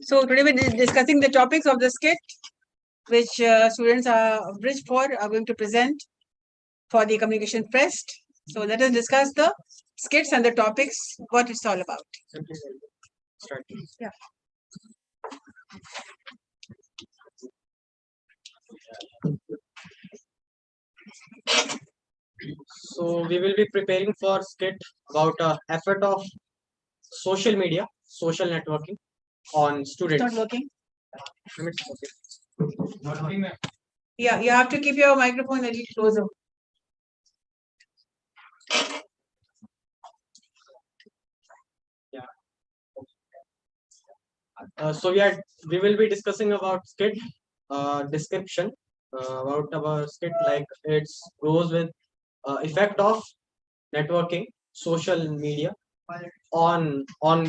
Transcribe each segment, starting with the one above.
So today we're discussing the topics of the skit, which students are bridge for are going to present for the communication fest. So let us discuss the skits and the topics, what it's all about. Yeah. So we will be preparing for skit about effort of social media, social networking on students. It's not working. Not working. Yeah, you have to keep your microphone a little closer. So we will be discussing about skit description about our skit, like it goes with effect of networking, social media on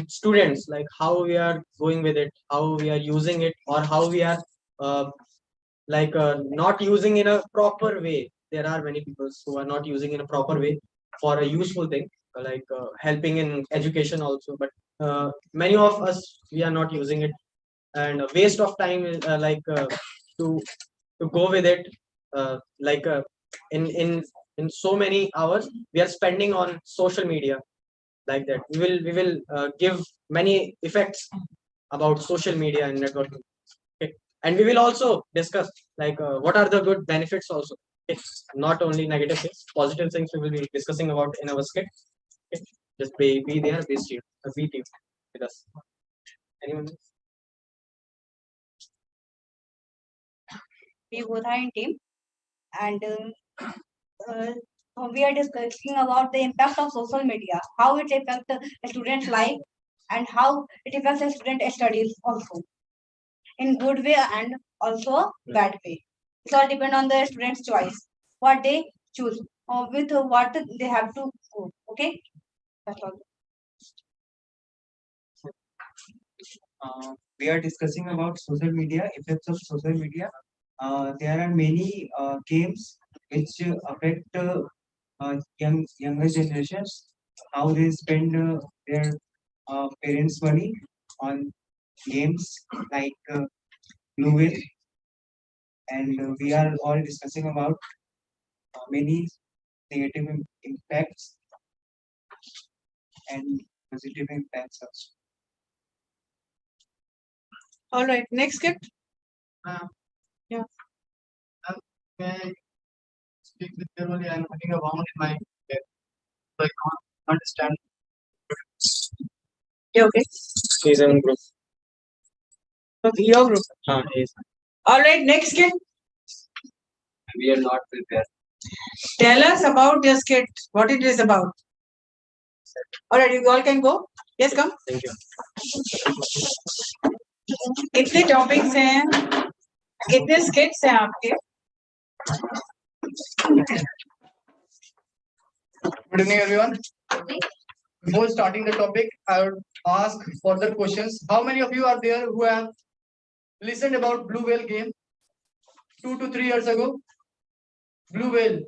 students, like how we are going with it, how we are using it, or how we are not using in a proper way. There are many people who are not using in a proper way for a useful thing, helping in education also, but many of us, we are not using it, and a waste of time is to go with it, in so many hours we are spending on social media. Like that, we will give many effects about social media and networking. Okay. And we will also discuss what are the good benefits also. Okay. Not only negative things, positive things we will be discussing about in our skit. Okay. Just be there, be tuned with us. Anyone else? We both are in team, and we are discussing about the impact of social media, how it affects a student's life, and how it affects a student studies also, in good way and also bad way. It all depend on the student's choice, what they choose, or with what they have to go. Okay, that's all. We are discussing about social media, effects of social media. There are many games which affect younger generations, how they spend their parents' money on games like Blue Whale, and we are all discussing about many negative impacts and positive impacts also. All right, next skit. May I speak with you only? I'm having a wound in my head. So I can't understand. Yeah, okay. He's in group. Okay, your group. Yes. All right, next skit. We are not prepared. Tell us about your skit, what it is about. All right, you all can go. Yes, come. Thank you. कितने topics हैं, कितने स्किट्स हैं आपके? Good evening, everyone. Before starting the topic, I would ask further questions. How many of you are there who have listened about Blue Whale game 2 to 3 years ago? Blue Whale.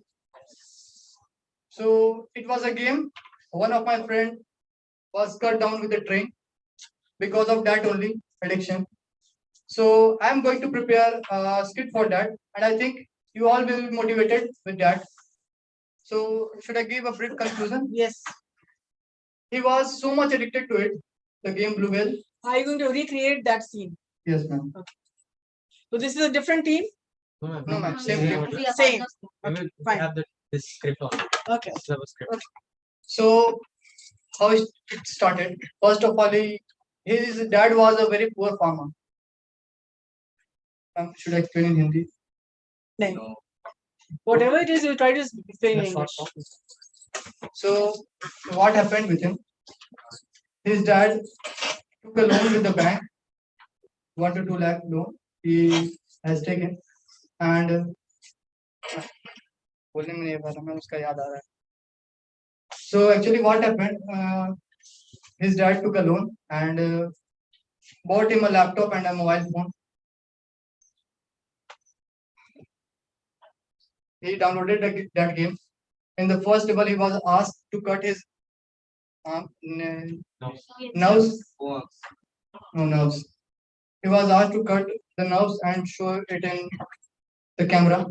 So it was a game. One of my friend was cut down with a train because of that only addiction. So I am going to prepare a script for that, and I think you all will be motivated with that. So should I give a brief conclusion? Yes. He was so much addicted to it, the game Blue Whale. Are you going to recreate that scene? Yes, ma'am. Okay. So this is a different team? No, ma'am. Same game. Same. We will Fine. have this script on. Okay. Syllabus script. Okay. So how it started? First of all, his dad was a very poor farmer. Should I explain in Hindi? No. Whatever it is, you try to explain in English. So what happened with him? His dad took a loan with the bank, 1 to 2 lakh loan he has taken, and so actually what happened? His dad took a loan and bought him a laptop and a mobile phone. He downloaded that game In the first level, he was asked to cut his nerves. No nerves. He was asked to cut the nerves and show it in the camera.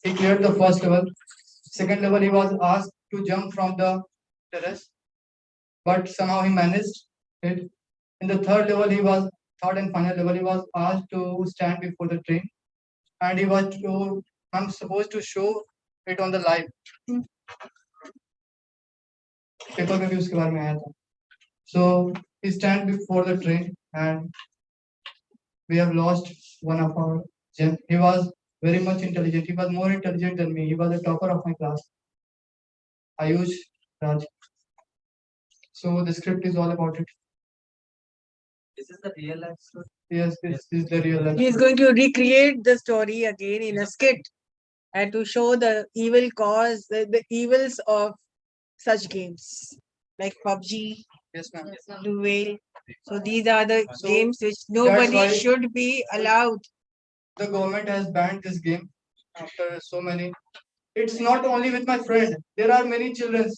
He cleared the first level. Second level, he was asked to jump from the terrace, but somehow he managed it. In the third and final level, he was asked to stand before the train, and I'm supposed to show it on the live. Paper में भी उसके बारे में आया था. So he stand before the train, and we have lost one of our gem. He was very much intelligent. He was more intelligent than me. He was the topper of my class. Ayush Raj. So the script is all about it. This is the real life story. Yes, this is the real life. He is going to recreate the story again in a skit and to show the evil cause, the evils of such games like PUBG, Yes, ma'am. Blue Whale. So these are the So games which nobody why- should be allowed. The government has banned this game after so many. It's not only with my friend. There are many children,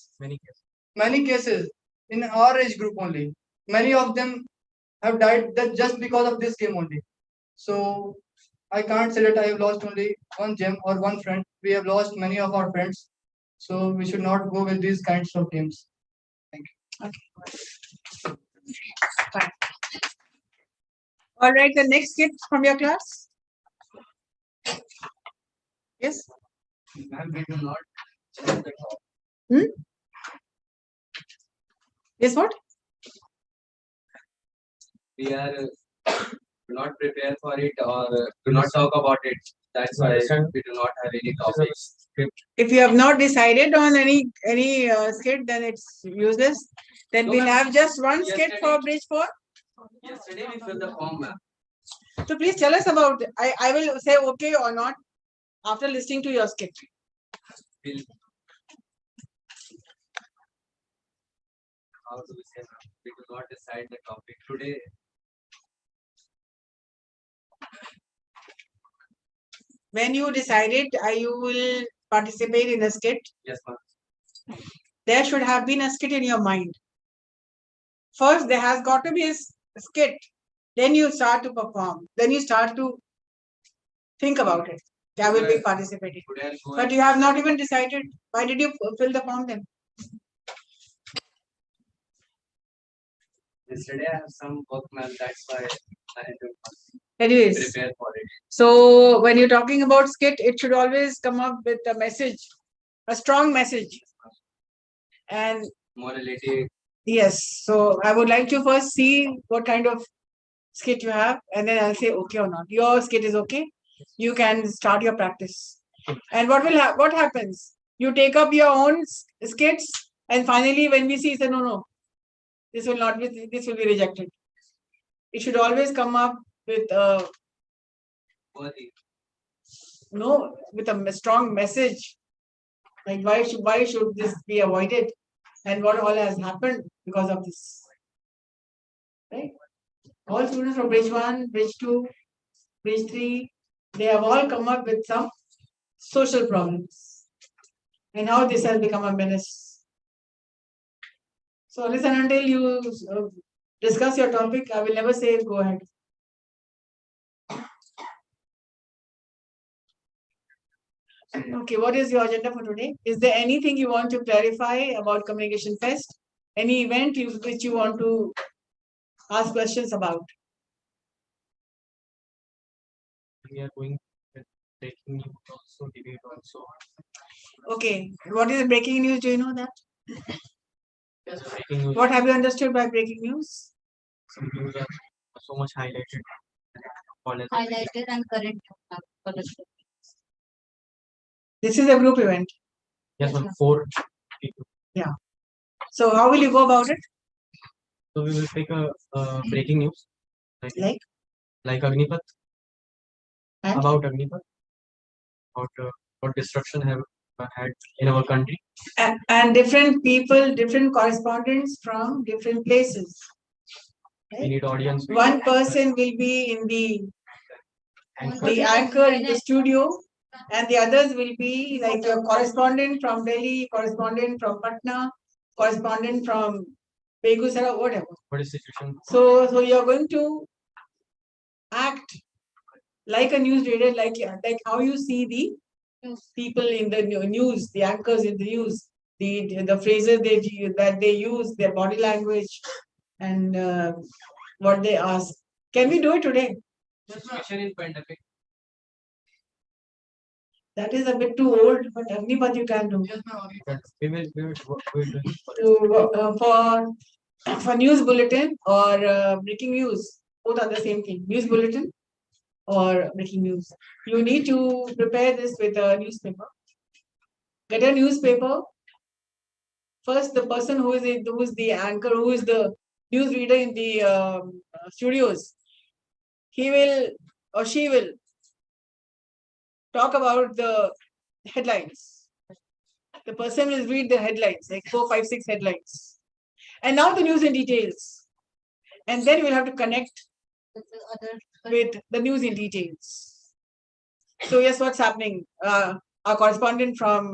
many cases in our age group only. Many of them have died just because of this game only. So I can't say that I have lost only one gem or one friend. We have lost many of our friends. So we should not go with these kinds of games. All right, the next skit from your class. Yes. Ma'am, we do not. Yes, what? We are not prepared for it or do not talk about it. That's why we do not have any topics. If you have not decided on any skit, then it's useless. Then No, we'll ma'am. have just one skit Yesterday- for Bridge 4. Yesterday we filled the form, ma'am. So please tell us about it. I will say okay or not after listening to your skit. We'll- How do we say, ma'am? We do not decide the topic today. When you decided you will participate in a skit, Yes, ma'am. there should have been a skit in your mind. First, there has got to be a skit. Then you start to perform. Then you start to think about it. I will be participating. Today I'll go But and- you have not even decided. Why did you fill the form then? Yesterday I have some work, ma'am. That's why I had to Anyways, prepare for it. so when you're talking about skit, it should always come up with a message, a strong message. And Morality. yes, so I would like to first see what kind of skit you have, and then I'll say okay or not. Your skit is okay. You can start your practice. And what happens? You take up your own skits, and finally, when we see, say no, this will not be. This will be rejected. It should always come up with Worthy. with a strong message. Like why should this be avoided, and what all has happened because of this? Right? All students from Bridge 1, Bridge 2, Bridge 3, they have all come up with some social problems and how this has become a menace. So listen until you discuss your topic. I will never say go ahead. Okay, what is your agenda for today? Is there anything you want to clarify about Communication Fest? Any event which you want to ask questions about? We are going with breaking news also, debate also. Okay, what is the breaking news? Do you know that? Yes, breaking news. What have you understood by breaking news? Some news are so much highlighted. College. Highlighted and current. This is a group event. Yes, ma'am. 4 people. So how will you go about it? So we will take a breaking news. Like Agnipath. And? About Agnipath. About what destruction have had in our country. And different people, different correspondents from different places. We need audience. One person will be in the Anchor. anchor in the studio, And the others will be like your correspondent from Delhi, correspondent from Patna, correspondent from Begusara, whatever. What is situation? So you're going to act like a news reader, like how you see the people in the news, the anchors in the news, the phrases that they use, their body language, and what they ask. Can we do it today? Situation in pandemic. That is a bit too old, but Agnipath you can do. Yes, ma'am. We will do it For news bulletin or breaking news, both are the same thing. News bulletin or breaking news. You need to prepare this with a newspaper. Get a newspaper. First, the person who is the anchor, who is the news reader in the studios, he will or she will talk about the headlines. The person will read the headlines, like 4, 5, 6 headlines. And now the news in details. And then we'll have to connect with the news in details. So yes, what's happening? Our correspondent from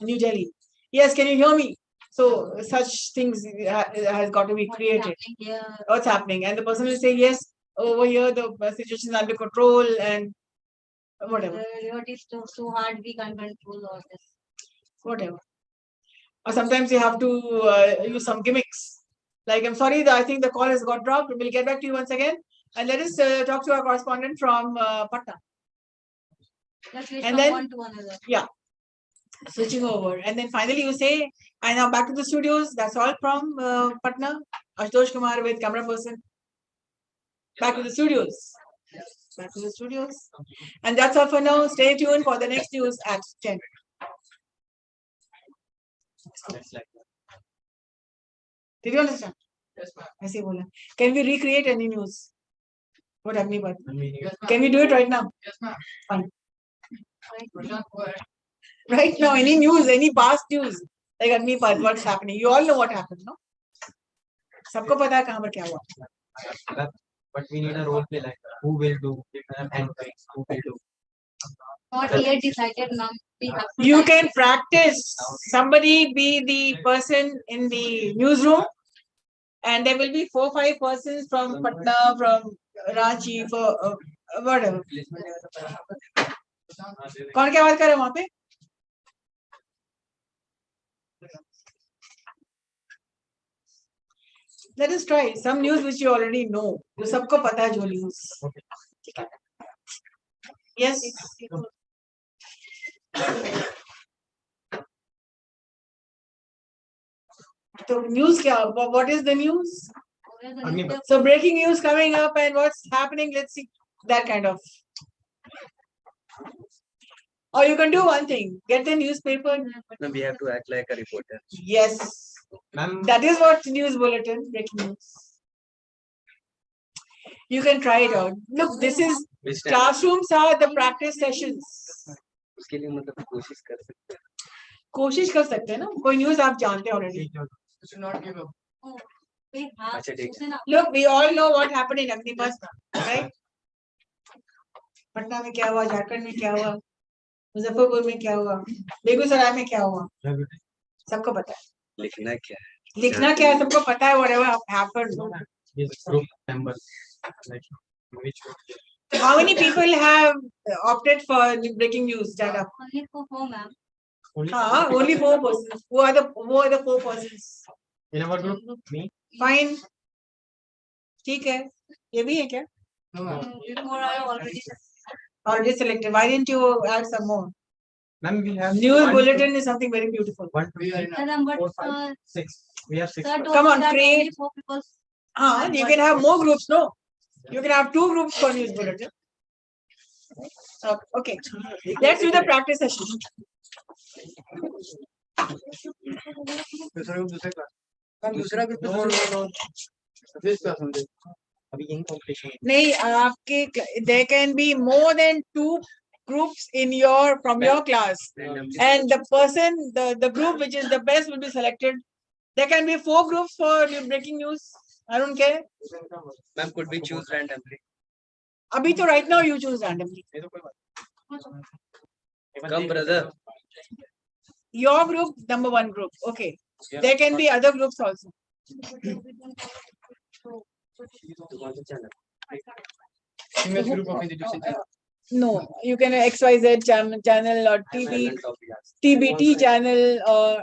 New Delhi. Yes, can you hear me? So such things has got to be created. What's happening? And the person will say, yes, over here the situation is under control and whatever. What is so hard we can't control all this. Whatever. Or sometimes you have to use some gimmicks. Like, I'm sorry, I think the call has got dropped. We'll get back to you once again. And let us talk to our correspondent from Patna. And then, one to another. Yeah, switching over. And then finally you say, and now back to the studios. That's all from Patna. Ashutosh Kumar with camera person. Back to the studios. Back to the studios. And that's all for now. Stay tuned for the next news at 10. Did you understand? Yes, ma'am. I say, bola. Can we recreate any news? What have we got? Yes, ma'am. Can we do it right now? Yes, ma'am. Fine. Prashant, go ahead. Right now, any news, any past news, like Agnipath, what's happening? You all know what happened, no? सबको पता है कहाँ पर क्या हुआ. But we need a role play like who will do and who will do. Not yet decided now. We have to You can practice. Somebody be the person in the newsroom, and there will be 4, 5 persons from Patna, from Ranchi, for whatever. कौन क्या बात कर रहे हैं वहाँ पे? Let us try some news which you already know. जो सबको पता है जो news. Yes. So news क्या? What is the news? So breaking news coming up and what's happening? Let's see that kind of. Or you can do one thing. Get the newspaper. No, we have to act like a reporter. Yes. Ma'am, That is what news bulletin, breaking news. You can try it out. Look, this is Which time? classrooms are the practice sessions. उसके लिए मतलब कोशिश कर सकते हैं. कोशिश कर सकते हैं ना कोई न्यूज़ आप जानते हैं already. You should not give up. अच्छा ठीक है. Look, we all know what happened in Agnipath, right? Patna में क्या हुआ, झारखंड में क्या हुआ, मुजफ्फरपुर में क्या हुआ, बेगूसराय में क्या हुआ, सबको पता है. लिखना क्या है? लिखना क्या है सबको पता है. Whatever happened. this group members like which How many people have opted for breaking news? Stand up. Only for 4, ma'am. Only 4 persons. Who are the 4 persons? in our group? Me. Fine. ठीक है. ये भी है क्या? No, ma'am. Before I already Already selected. Why didn't you add some more? Ma'am, we have News 1, bulletin is something very beautiful. 1, 2, We are in 3, a- but 4, 5, 6. We have 6. Come on, create. only 4 people. You can have more groups, no? You can have 2 groups for news bulletin. Okay. Let's do the practice session. दूसरा group दूसरे class. Ma'am, दूसरा group No. This class only. अभी यही competition. नहीं आपके there can be more than 2 groups in your from your class, and the person the group which is the best will be selected. There can be 4 groups for breaking news. I don't care. Ma'am, could we choose randomly? Abhi to right now you choose randomly. Come, brother. Your group, number one group. Okay. There can be other groups also. CIMAGE Group of Institutions. No, you can XYZ channel or TBT channel or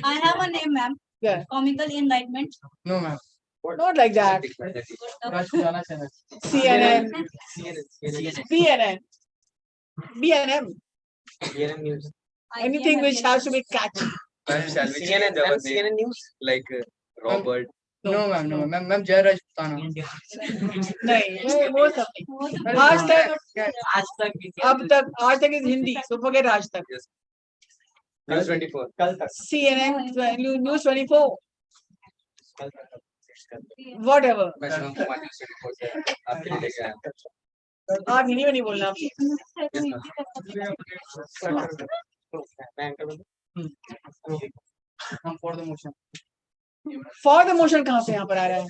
I have a name, ma'am. yeah, Comical Enlightenment. No, ma'am. not like that. Rashtriyana channel. CNN, BNN, BNM, anything which has to be catchy. CNN news like Robert. No, ma'am. No, ma'am. Ma'am, Jai Rajputana. नहीं वो सब नहीं आज तक is Hindi, so forget आज तक. News 24. CNN, News 24, whatever. मैं Shivam Kumar News 24 से आपके लिए लेके आया हूँ. आप हिंदी में नहीं बोलना. Ma'am, for the motion. For the motion कहाँ से यहाँ पर आ रहा है?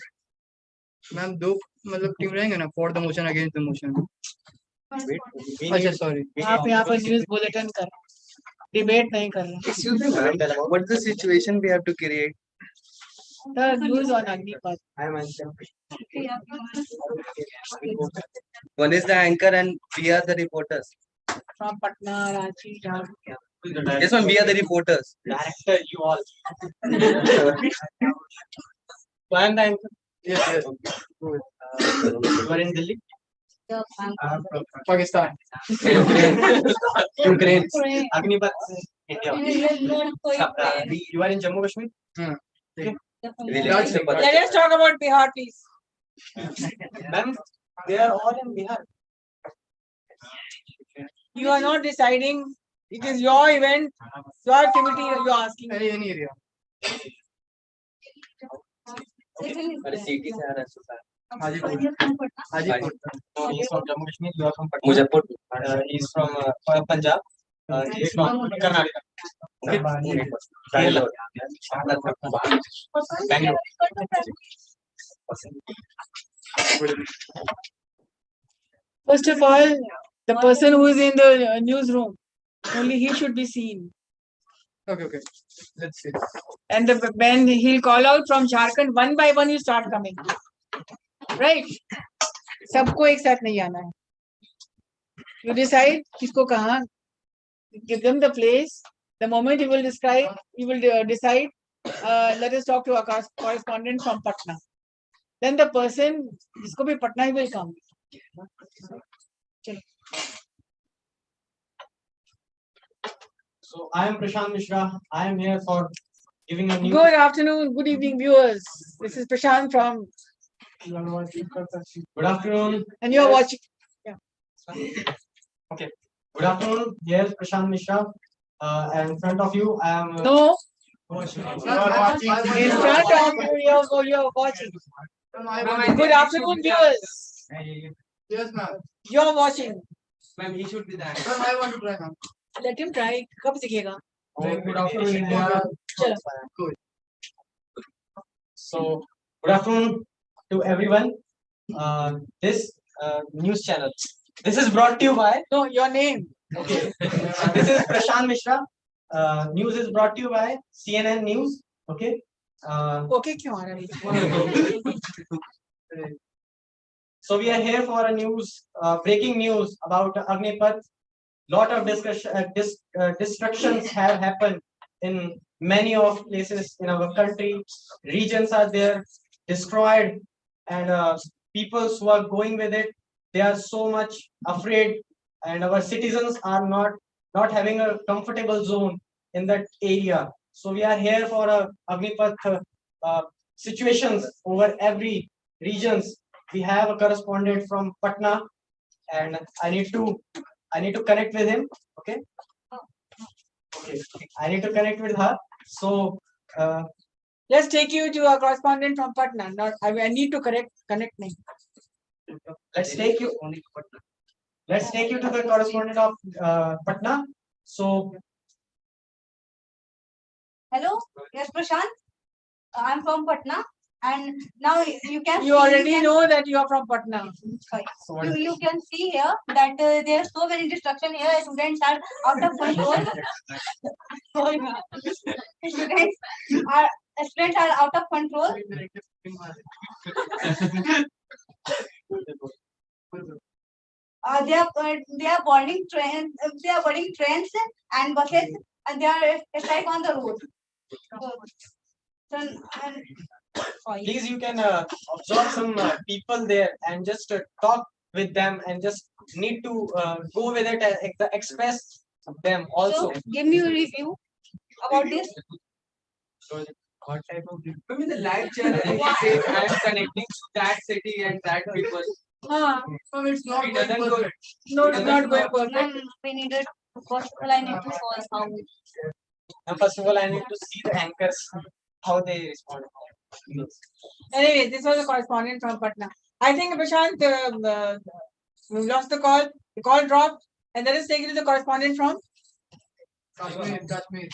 मैम दो मतलब टीम रहेंगे ना for the motion against the motion. अच्छा सॉरी. आप यहाँ पर न्यूज बुलेटिन कर डिबेट नहीं कर रहे. Excuse me, ma'am. What's the situation we have to create? The news on Agnipath. One is the anchor and we are the reporters. From Patna, Ranchi, Jharkhand. Yes, ma'am. We are the reporters. Director, you all. So I am the anchor. Yes. You are in Delhi. Pakistan. Ukraine. Agnipath, India. You are in Jammu Kashmir. Let us talk about Bihar, please. Ma'am, they are all in Bihar. You are not deciding. It is your event, your activity. You are asking. Any area. अरे city से आ रहा है super. Hajipur. He is from Jammu Kashmir. You are from Patna. Muzaffar. He is from Punjab. He is from Karnataka. Bangalore. Bangalore. First of all, the person who is in the newsroom, only he should be seen. Okay. Let's see. And when he'll call out from Jharkhand, one by one you start coming. Right? सबको एक साथ नहीं आना है. You decide किसको कहाँ. Give them the place. The moment you will decide, let us talk to our correspondent from Patna. Then the person, जिसको भी Patna, he will come. So I am Prashant Mishra. I am here for giving a news. Good afternoon, good evening, viewers. This is Prashant from. Good afternoon. And you are watching. Okay. Good afternoon. Here's Prashant Mishra. And in front of you, I am. No, You are watching. in front of you, you are watching. Good afternoon, viewers. Yes, ma'am. You are watching. Ma'am, he should be the anchor. Ma'am, I want to try, ma'am. Let him try. कब सीखेगा? Good afternoon, India. चलो. Good. So, good afternoon to everyone. This news channel. This is brought to you by. No, your name. Okay. This is Prashant Mishra. News is brought to you by CNN News. Okay. Okay, क्यों आ रहा है? So we are here for a news, breaking news about Agnipath. Lot of destructions have happened in many of places in our country. Regions are there destroyed, and people who are going with it, they are so much afraid, and our citizens are not having a comfortable zone in that area. So we are here for a Agnipath situations over every regions. We have a correspondent from Patna, and I need to connect with him. Okay. I need to connect with her. So Let's take you to a correspondent from Patna. Not, I need to connect me. let's take you to the correspondent of Patna. So Hello. Yes, Prashant. I'm from Patna. And now you can You already know that you are from Patna. sorry. You can see here that there are so many distractions here. Students are out of control. students students are out of control. They are boarding trains. They are boarding trains and buses, and they are strike on the road. Sorry. Please, you can observe some people there and just talk with them and just need to go with it and express them also. So, give me a review about this. What type of I mean, the live channel says I am connecting to that city and that people. So it's not It going doesn't go. perfect. No, it's not going No, perfect. we needed. First of all, I need to solve how. And first of all, I need to see the anchors, how they respond. Anyway, this was a correspondent from Patna. I think Prashant, we lost the call. The call dropped, and let us take it to the correspondent from. Kashmir.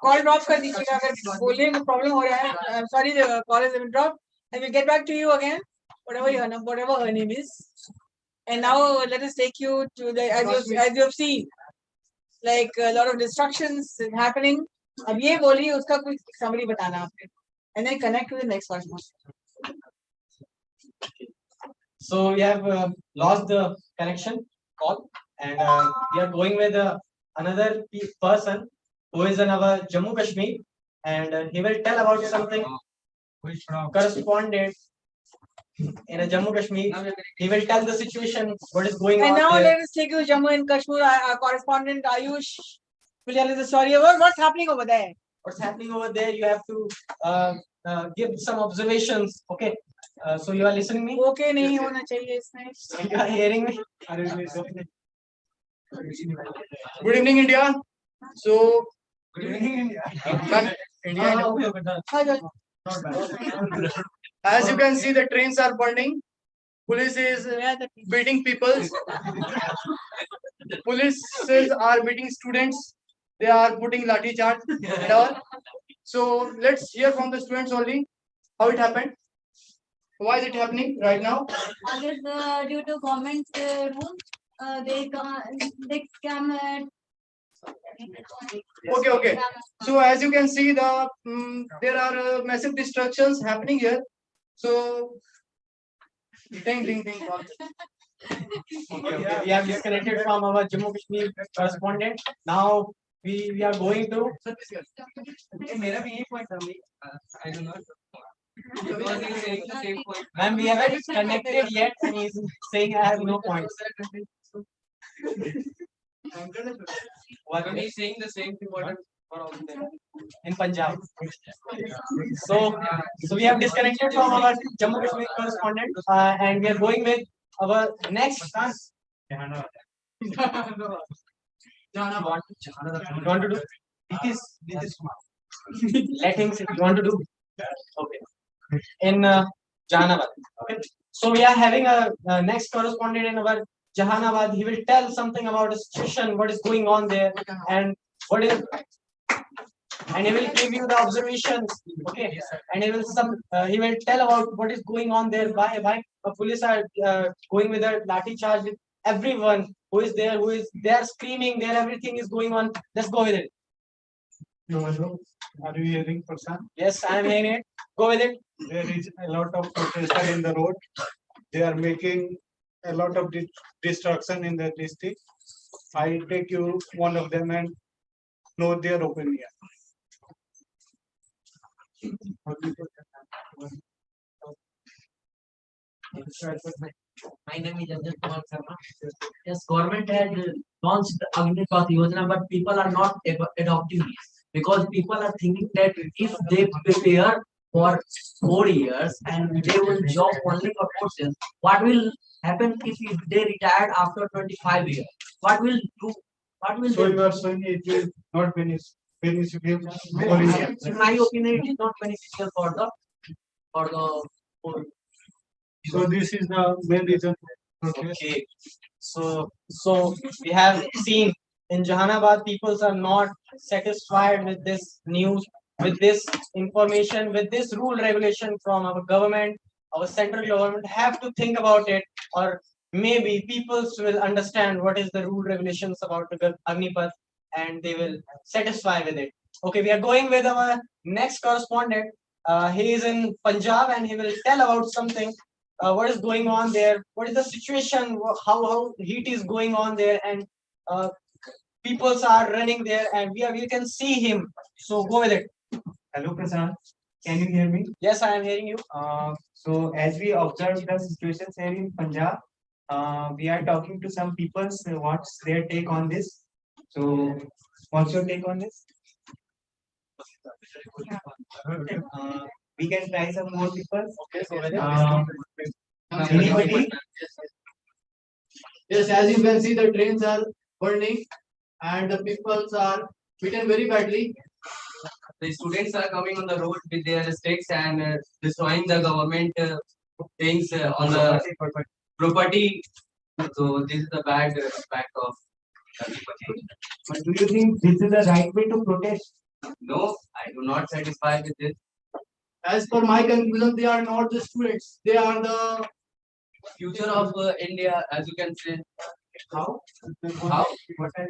Call drop कर दीजिएगा अगर बोलने में problem हो रहा है. I'm sorry, the call has been dropped. I will get back to you again, whatever her name is. And now let us take you to the as you have seen, like a lot of distractions is happening. अब ये बोलिए उसका कुछ summary बताना आपने, and then connect to the next one. So we have lost the connection call, and we are going with another person who is in our Jammu Kashmir, and he will tell about something. Correspondent in a Jammu Kashmir, he will tell the situation, what is going And on now there. let us take you to Jammu and Kashmir. Our correspondent Ayush will tell us the story about what's happening over there. What's happening over there? You have to give some observations. Okay, so you are listening me. Okay, नहीं होना चाहिए इसमें. You are hearing me. Good evening, India. So, Good evening, India. हाँ, जो- As you can see, the trains are burning. Police is beating people. Police are beating students. They are putting lathi charge and all. So let's hear from the students only how it happened. Why is it happening right now? I guess due to government rules, they can. Okay. So as you can see, there are massive destructions happening here. So, ding. Okay. We have disconnected from our Jammu Kashmir correspondent. Now we are going to. मेरा भी यही point था भाई. I don't know. Because he's saying the same point. Ma'am, we haven't connected yet, and he's saying I have no points. Why when he's saying the same thing? What all of them? In Punjab. So we have disconnected from our Jammu Kashmir correspondent, and we are going with our next. You want to do? It is let him say. You want to do? Okay. In Jahanabad. Okay. So we are having a next correspondent in our Jahanabad. He will tell something about the situation, what is going on there, and what is. And he will give you the observations, okay? And he will tell about what is going on there. Why police are going with a lathi charge with everyone who is there, they are screaming there. Everything is going on. Let's go with it. Are you hearing, Prashant? Yes, I am hearing it. Go with it. There is a lot of protesters in the road. They are making a lot of destruction in the district. I take you one of them and know their opinion. My name is Ajay Kumar Sharma. Yes, government had launched the Agnipath Yojana, but people are not adopting it because people are thinking that if they prepare for 4 years and they will job only for 4 years, what will happen if they retired after 25 years? What will do? What will So they you are saying it will not beneficial for India. In my opinion, it is not beneficial for the poor. So this is the main reason. Okay. So we have seen in Jahanabad, people are not satisfied with this news, with this information, with this rule regulation from our government, our central government have to think about it, or maybe people will understand what is the rule regulations about the Agnipath and they will satisfy with it. Okay, we are going with our next correspondent. He is in Punjab and he will tell about something. What is going on there? What is the situation? How heat is going on there, and peoples are running there, and we can see him. So go with it. Hello, Prasad. Can you hear me? Yes, I am hearing you. So as we observe the situations here in Punjab, we are talking to some people. So what's their take on this? So what's your take on this? We can try some more people. Anybody? Yes, as you can see, the trains are burning and the people are beaten very badly. The students are coming on the road with their sticks and destroying the government things on the property. So this is the bad impact of. But do you think this is the right way to protest? No, I do not satisfy with this. As per my conclusion, they are not the students. They are the Future of India, as you can say. How? How? What are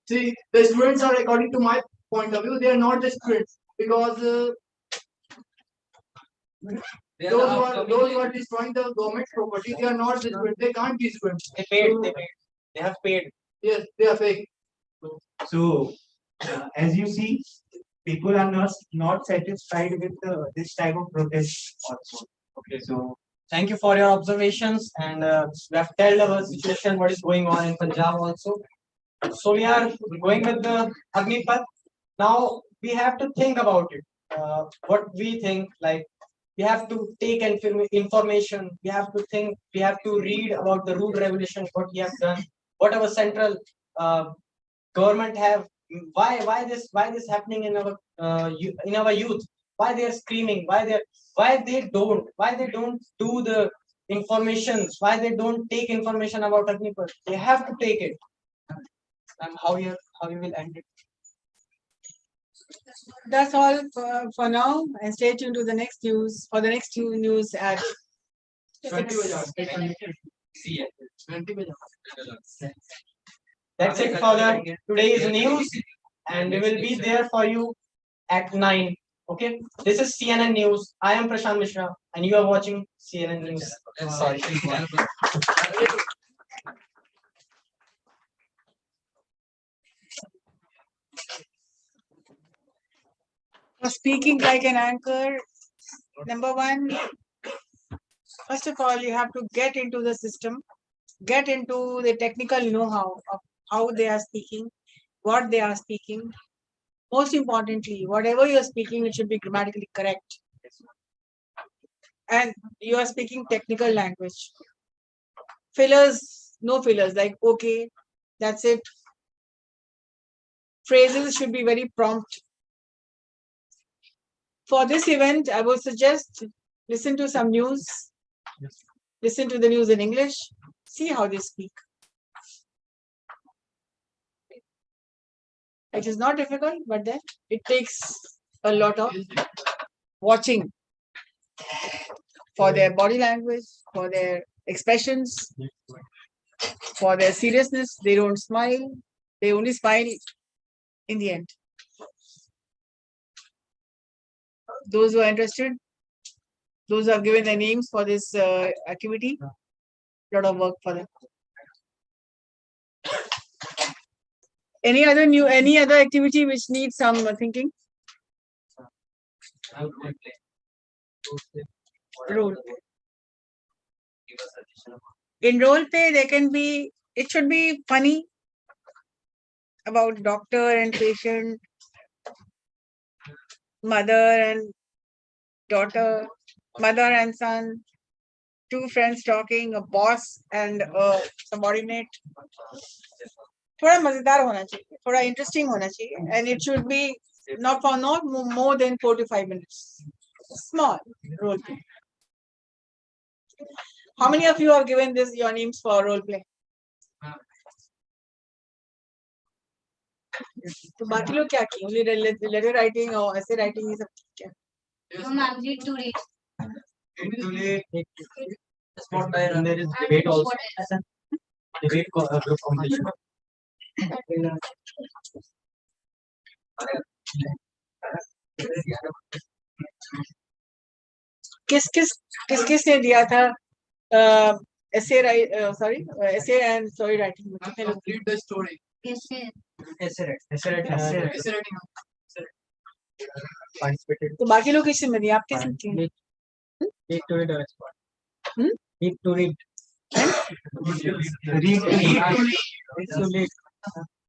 see the students are, according to my point of view, they are not the students because They are those who are destroying the government property, they are not the students. They can't be students. They paid. They paid. They have paid. Yes, they are fake. So, as you see, people are not satisfied with this type of protest also. Okay, so Thank you for your observations, and we have told our situation, what is going on in Punjab also. So we are going with the Agnipath. Now we have to think about it. What we think, like we have to take information. We have to think. We have to read about the rule regulation. What we have done. What our central government have. Why this happening in our youth? Why they are screaming? Why they don't do the informations? Why they don't take information about Agnipath? They have to take it. And how you will end it? That's all for now, and stay tuned to the next news for the next news at 20 See it. That's it for the today's news, and we will be there for you at 9. Okay, this is CNN News. I am Prashant Mishra, and you are watching CNN News. Sorry. For speaking like an anchor, number one, first of all, you have to get into the system, get into the technical know-how of how they are speaking, what they are speaking. Most importantly, whatever you are speaking, it should be grammatically correct. And you are speaking technical language. Fillers, no fillers, like okay, that's it. Phrases should be very prompt. For this event, I would suggest listen to some news, listen to the news in English, see how they speak. It is not difficult, but then it takes a lot of watching for their body language, for their expressions, for their seriousness. They don't smile, they only smile in the end. Those who are interested, those who have given their names for this activity, lot of work for them. Any other activity which needs some thinking? Role. In role play, there can be, it should be funny about doctor and patient, mother and daughter, mother and son, two friends talking, a boss and a subordinate. थोड़ा मजेदार होना चाहिए, थोड़ा interesting होना चाहिए, and it should be not more than 4 to 5 minutes. Small role play. How many of you have given your names for role play? तो बाकी लोग क्या किए? ओनली लेटर राइटिंग और ऐसे राइटिंग ये सब क्या? No, ma'am, read to read. Spot there and there is debate also. Debate group competition. किस ने दिया था ऐसे सॉरी ऐसे एंड स्टोरी राइटिंग में कितने लोग? Read the story. Yes, sir. Essay writing. Participated. तो बाकी लोग किस में दिए? आप किस में किए? Need to read or spot. Hmm? Need to read. Read Need to read.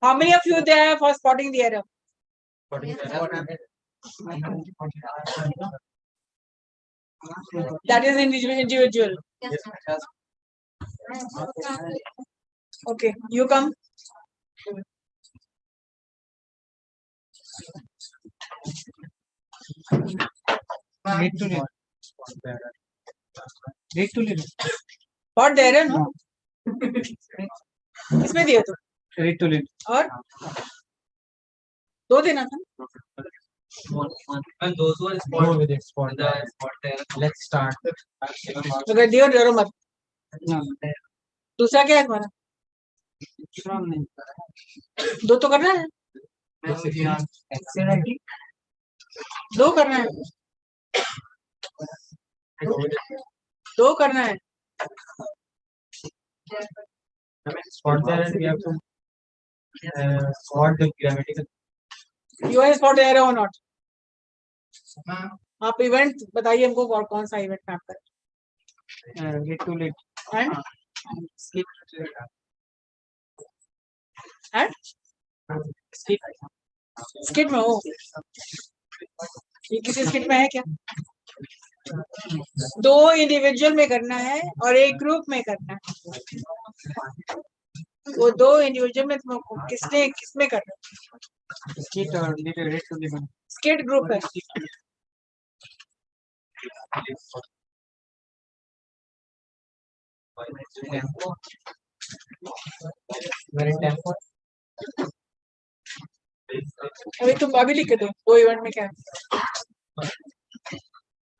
How many of you there for spotting the error? That is individual. Yes, sir. Okay, you come. Read to read. Read to read. Spot the error, no? किसमें दिया तो? Read to read. और दो देना था. And those who are Go spot with it. Spot. the spot there. Let's start. अगर दियो डरो मत. No. दूसरा क्या है तुम्हारा? दो तो करना है. Essay writing. दो करना है. दो करना है. Spot there and we have to spot the grammatical. You are spot the error or not? Ma'am, आप इवेंट बताइए हमको और कौन सा इवेंट मैप करें? Read to read. And Skip. And Skip. Skit में हो. ये किसी स्किट में है क्या? दो इंडिविजुअल में करना है और एक ग्रुप में करना है. वो दो इंडिविजुअल में तुमको किसमें करना है? Skip or read to read. Skit group है. Very tempo. अभी तुम अभी लिख के दो. वो इवेंट में क्या है?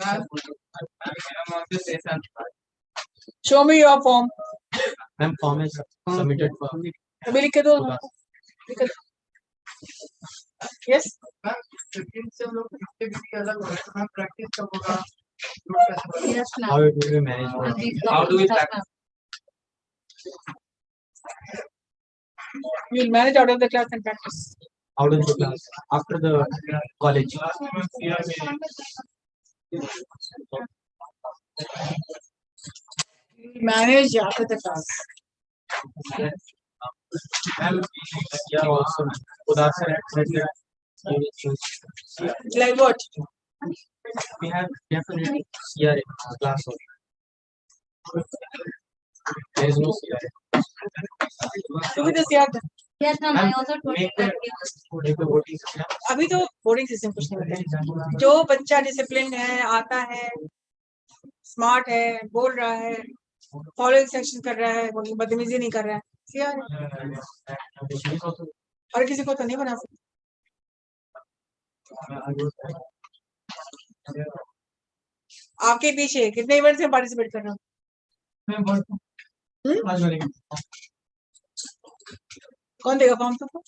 ma'am, show me your form. Ma'am, form is submitted for. अभी लिख के दो. यस. ma'am, 15 से हम लोग 50 50 अलग हो रहे हैं. मैम, practice कब होगा? Group कैसे बनेगा? Yes, ma'am. How it will be managed. How do we practice? You will manage out of the class and practice. Out of the class after the college. Manage after the class. Ma'am, we are also Udasa said that we will choose. Like what? We have to read CRA class also. There is no CRA. तो भी तो याद है. Yes, ma'am. I also told you Make the that. make the voting system. अभी तो boarding system कुछ नहीं होता. जो बच्चा डिसिप्लिन है, आता है, स्मार्ट है, बोल रहा है, फॉलोइंग सेक्शन कर रहा है, बदतमीजी नहीं कर रहा है, और किसी को तो नहीं बना सकते. आपके पीछे कितने इवेंट्स में पार्टिसिपेट कर रहे हो? कौन देगा फॉर्म सबको?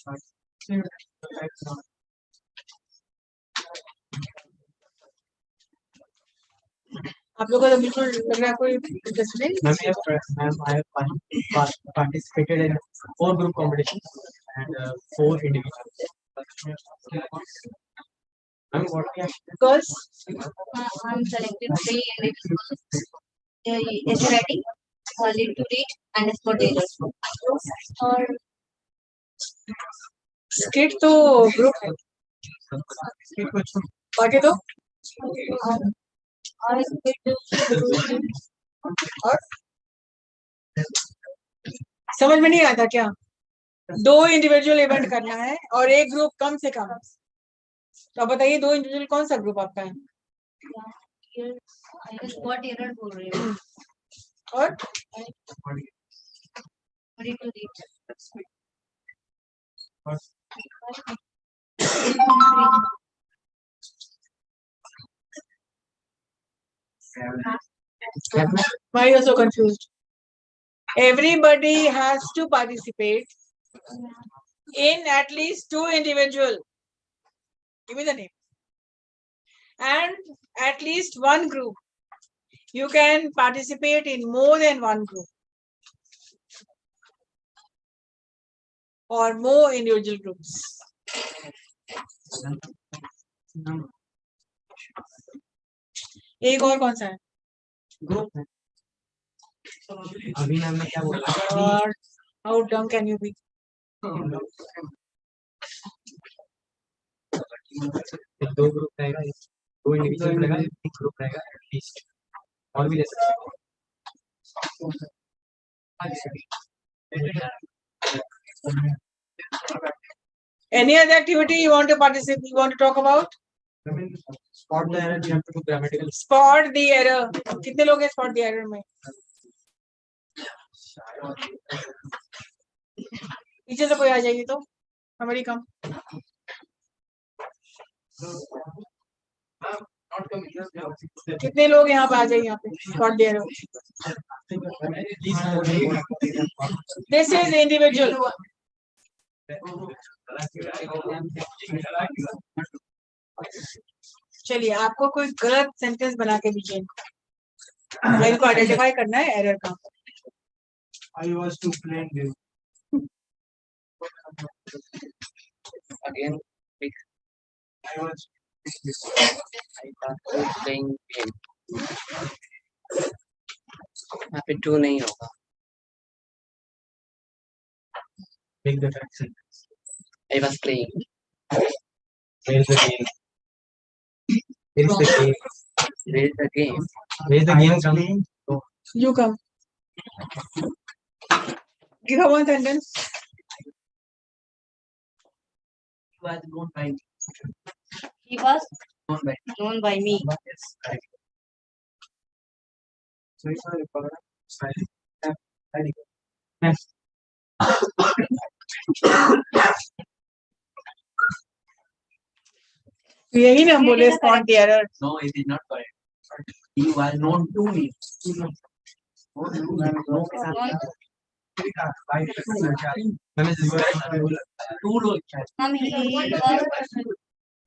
आप लोगों को तो बिल्कुल लग रहा है कोई इंटरेस्ट नहीं. Ma'am, I have participated in 4 group competitions and 4 individuals. Ma'am, what we have girls I'm selected 3 individuals. Essay writing, read to read, and spontaneous. और स्किट तो ग्रुप है. बाकी तो और समझ में नहीं आता क्या? दो इंडिविजुअल इवेंट करना है और एक ग्रुप कम से कम. तो आप बताइए दो इंडिविजुअल कौन सा ग्रुप आपका है? स्पॉट एरर बोल रही हूँ. और read to read. Why are you so confused? Everybody has to participate in at least 2 individual. Give me the name. And at least 1 group. You can participate in more than 1 group. Or more individual groups. एक और कौन सा है? Group है अभी ma'am ने क्या बोला God, how dumb can you be? दो ग्रुप रहेगा दो इंडिविजुअल रहेगा एक ग्रुप रहेगा एटलीस्ट और भी ले सकते Any other activity you want to participate? You want to talk about? spot the error you have to do grammatical Spot the error. कितने लोग हैं spot the error में? पीछे से कोई आ जाएगी तो हमारी कम. कितने लोग यहाँ पे आ जाएंगे यहाँ पे spot the error? This is individual. चलिए आपको कोई गलत सेंटेंस बना के दीजिए इनको आइडेंटिफाई करना है एरर का. I was to play this. Again, I was playing game. यहाँ पे 2 नहीं होगा. make the correct sentence I was playing. where is the game where is the game Where is the game? where is the game coming You come. Give her one sentence. was known by me. He was Known by known by me. yes correct so it's a silent next यही ना हम बोले spot the error. No, it is not correct. He was known to me. Ma'am, is this correct? Two look. He was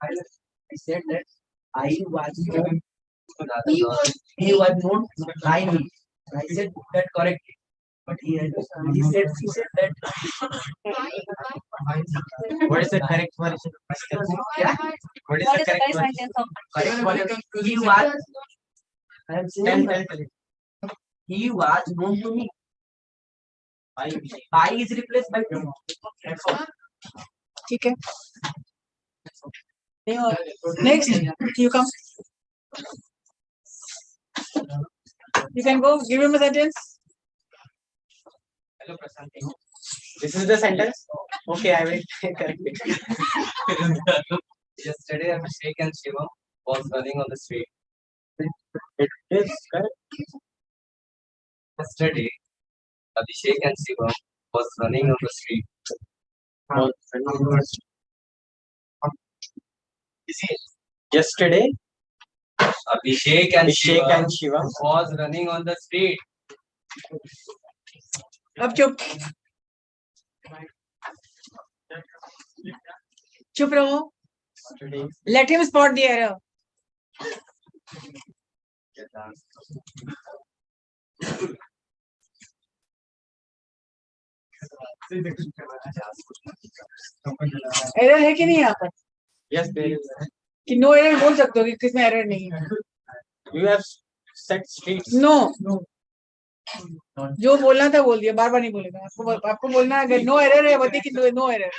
I said that I was known. He was known by me. I said that correctly. But he said that. What is the correct version? Yeah. What is what the is the correct correct version? sentence of Correct one. He was. I am saying he was known to me. By is replaced by to. That's all. ठीक है. Next, you come. You can go. Give him a sentence. Hello, Prashant. This is the sentence. Okay, I will correct it. Yesterday, Abhishek and Shivam was running on the street. It is correct. Yesterday, Abhishek and Shivam was running on the street. Yesterday, Abhishek and Abhishek Shivam and Shiva was running on the street. अब चुप. चुप रहो. today. Let him spot the error. Error है कि नहीं यहाँ पर? Yes, there is. कि नो एरर बोल सकते हो कि किसमें एरर नहीं है? You have set streets. No जो बोलना था बोल दिया, बार बार नहीं बोलेगा. आपको बोलना है अगर नो एरर है बताइए कि no error.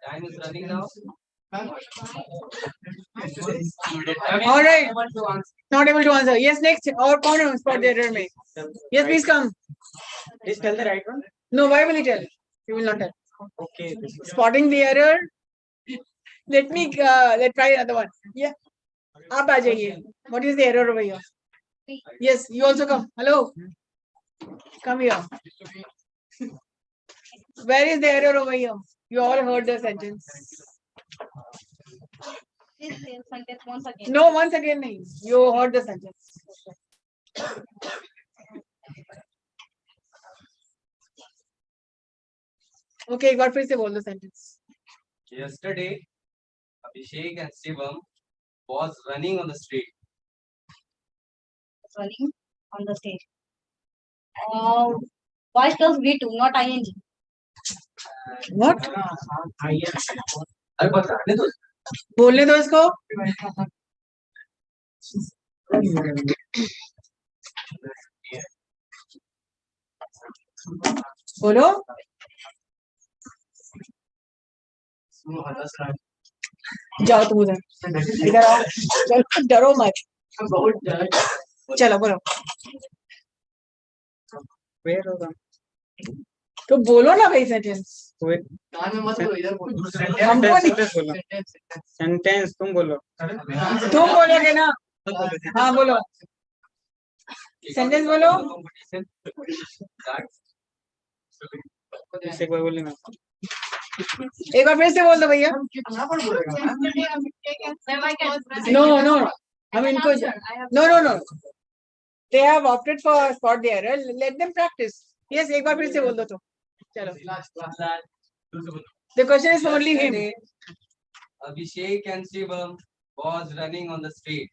Time is running now. All right. Not able to answer. Yes, next. और कौन है spot the error में? Yes, please come. Please tell the right one. No, why will he tell? He will not tell. Okay. Spotting the error. Let's try another one. Yeah. आप आ जाइए. What is the error over here? Yes, you also come. Hello. Come here. Where is the error over here? You all heard the sentence. Please say sentence once again. No, once again, nahi. You heard the sentence. Okay, एक बार फिर से बोल दो sentence. Yesterday, Abhishek and Shivam was running on the street. Running on the stage. Voice plus V2, not ing. What? अरे बताने दो. बोलने दो इसको. बोलो. जाओ तुम उधर. इधर आओ. चलो डरो मत. चलो बोलो. Where होगा? तो बोलो ना भाई सेंटेंस. कान में मत बोलो, इधर बोलो. हमको नहीं. Sentence बोलो. Sentence तुम बोलो. तुम बोलोगे ना. हाँ बोलो. सेंटेंस बोलो. एक बार बोले ना. एक बार फिर से बोल दो भैया. नो नो हम इनको. No they have opted for spot the error. Let them practice. Yes, एक बार फिर से बोल दो तो. चलो. The question is for only him. Yesterday, Abhishek and Shivam was running on the street.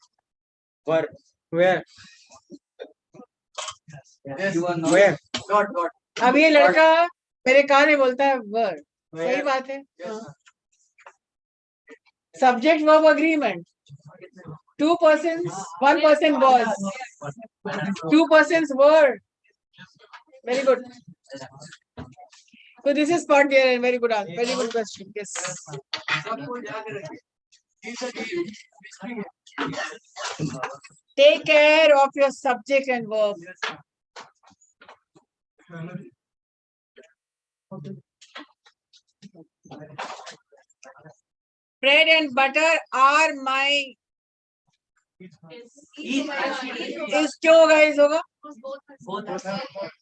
Where? Yes. You are not. Where? Got. अब ये लड़का मेरे कान में बोलता है वर्ड. सही बात है. Subject verb agreement. 2 persons, 1 person was. 2 persons were. Very good. So this is spot there and very good answer. Very good question. Yes. Take care of your subject and verb. Bread and butter are my. Is क्यों guys होगा?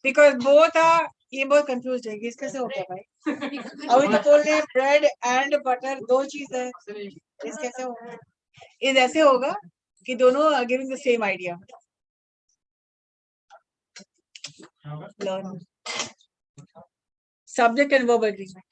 Because both are. ये बहुत confused है. इस कैसे हो गया भाई? अभी तो बोल रहे हैं bread and butter दो चीज है. इस कैसे होगा? इस ऐसे होगा कि दोनों are giving the same idea. Learn. Subject and verb agreement.